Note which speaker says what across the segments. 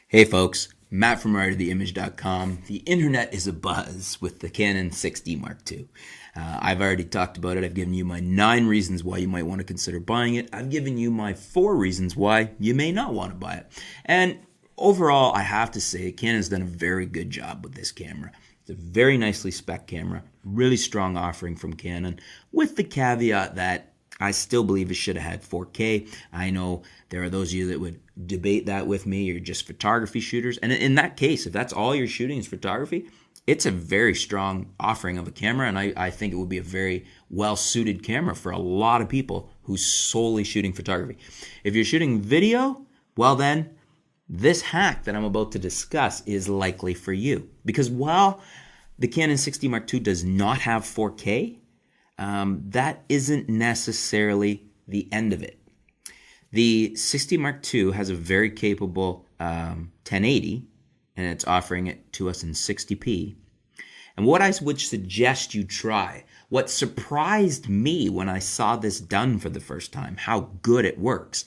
Speaker 1: Hey folks, Matt from artoftheimage.com. The internet is abuzz with the Canon 6D Mark II. I've already talked about it. I've given you my 9 reasons why you might want to consider buying it. I've given you my 4 reasons why you may not want to buy it. And overall, I have to say, Canon's done a very good job with this camera. It's a very nicely spec camera, really strong offering from Canon, with the caveat that I still believe it should have had 4K. I know there are those of you that would debate that with me. You're just photography shooters. And in that case, if that's all you're shooting is photography, it's a very strong offering of a camera. And I think it would be a very well-suited camera for a lot of people who's solely shooting photography. If you're shooting video, well then, this hack that I'm about to discuss is likely for you. Because while the Canon 6D Mark II does not have 4K, that isn't necessarily the end of it. The 6D Mark II has a very capable 1080, and it's offering it to us in 60p. And what I would suggest you try, what surprised me when I saw this done for the first time, how good it works,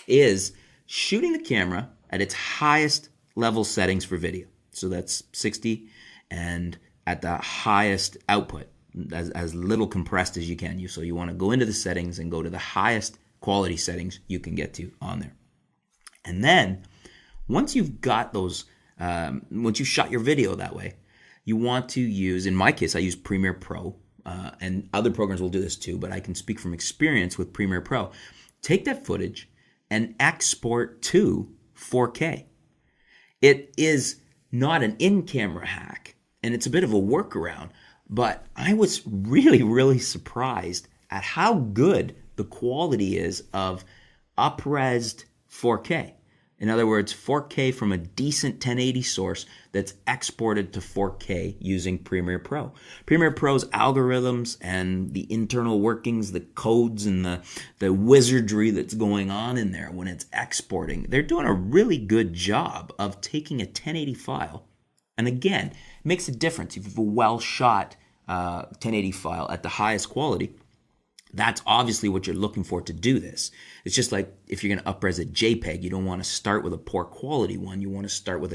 Speaker 1: is shooting the camera at its highest level settings for video. So that's 60 and at the highest output, as little compressed as you can. So you want to go into the settings and go to the highest quality settings you can get to on there. And then once you've got those, once you shot your video that way, you want to use, in my case, I use Premiere Pro, and other programs will do this too, but I can speak from experience with Premiere Pro. Take that footage and export to 4K. It is not an in-camera hack, and it's a bit of a workaround, but I was really surprised at how good the quality is of up-resed 4K. In other words, 4K from a decent 1080 source that's exported to 4K using Premiere Pro. Premiere Pro's algorithms and the internal workings, the codes and the wizardry that's going on in there when it's exporting, they're doing a really good job of taking a 1080 file. And again, it makes a difference if you have a well-shot 1080 file at the highest quality. That's obviously what you're looking for to do this. It's just like if you're going to up-res a JPEG, you don't want to start with a poor quality one. You want to start with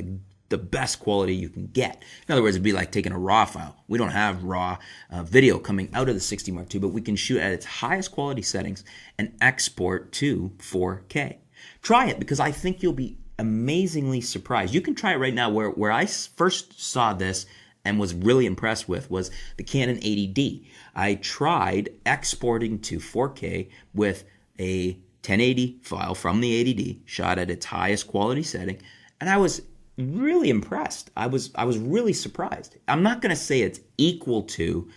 Speaker 1: the best quality you can get. In other words, it'd be like taking a RAW file. We don't have RAW video coming out of the 6D Mark II, but we can shoot at its highest quality settings and export to 4K. Try it, because I think you'll be amazingly surprised. You can try it right now. Where I first saw this and was really impressed with was the Canon 80D. I tried exporting to 4K with a 1080 file from the 80D, shot at its highest quality setting, and I was really impressed. I was really surprised. I'm not going to say it's equal to,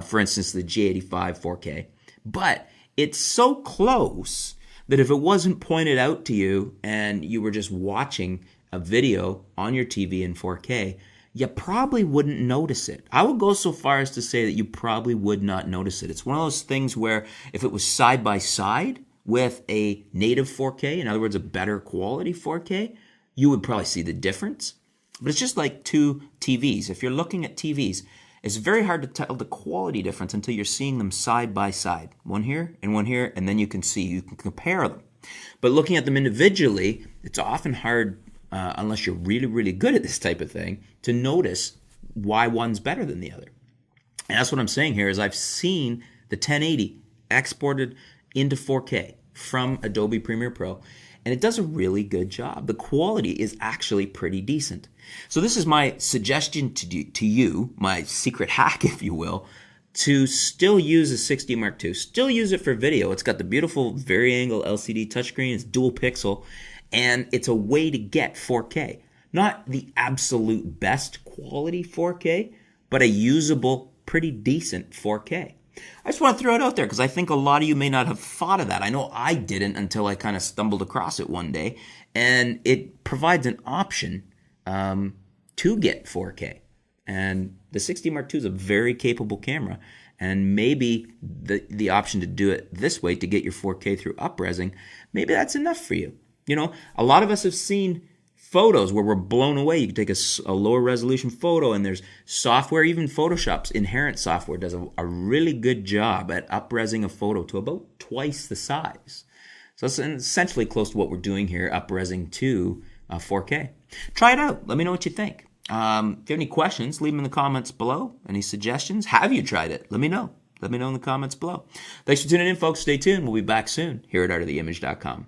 Speaker 1: for instance, the G85 4K, but it's so close that if it wasn't pointed out to you and you were just watching a video on your TV in 4K, you probably wouldn't notice it. I would go so far as to say that you probably would not notice it. It's one of those things where if it was side by side with a native 4K, in other words, a better quality 4K, you would probably see the difference. But it's just like two TVs. If you're looking at TVs, it's very hard to tell the quality difference until you're seeing them side by side. One here, and then you can compare them. But looking at them individually, it's often hard, unless you're really good at this type of thing, to notice why one's better than the other. And that's what I'm saying here is I've seen the 1080 exported into 4K from Adobe Premiere Pro, and it does a really good job. The quality is actually pretty decent. So this is my suggestion to you, my secret hack, if you will, to still use a 6D Mark II. Still use it for video. It's got the beautiful vari-angle LCD touchscreen. It's dual pixel. And it's a way to get 4K. Not the absolute best quality 4K, but a usable, pretty decent 4K. I just want to throw it out there because I think a lot of you may not have thought of that. I know I didn't until I kind of stumbled across it one day. And it provides an option to get 4K. And the 6D Mark II is a very capable camera. And maybe the option to do it this way to get your 4K through up-resing, maybe that's enough for you. You know, a lot of us have seen photos where we're blown away. You can take a lower resolution photo, and there's software, even Photoshop's inherent software does a really good job at up-resing a photo to about twice the size. So that's essentially close to what we're doing here, up-resing to 4K. Try it out. Let me know what you think. If you have any questions, leave them in the comments below. Any suggestions? Have you tried it? Let me know. Let me know in the comments below. Thanks for tuning in, folks. Stay tuned. We'll be back soon here at artoftheimage.com.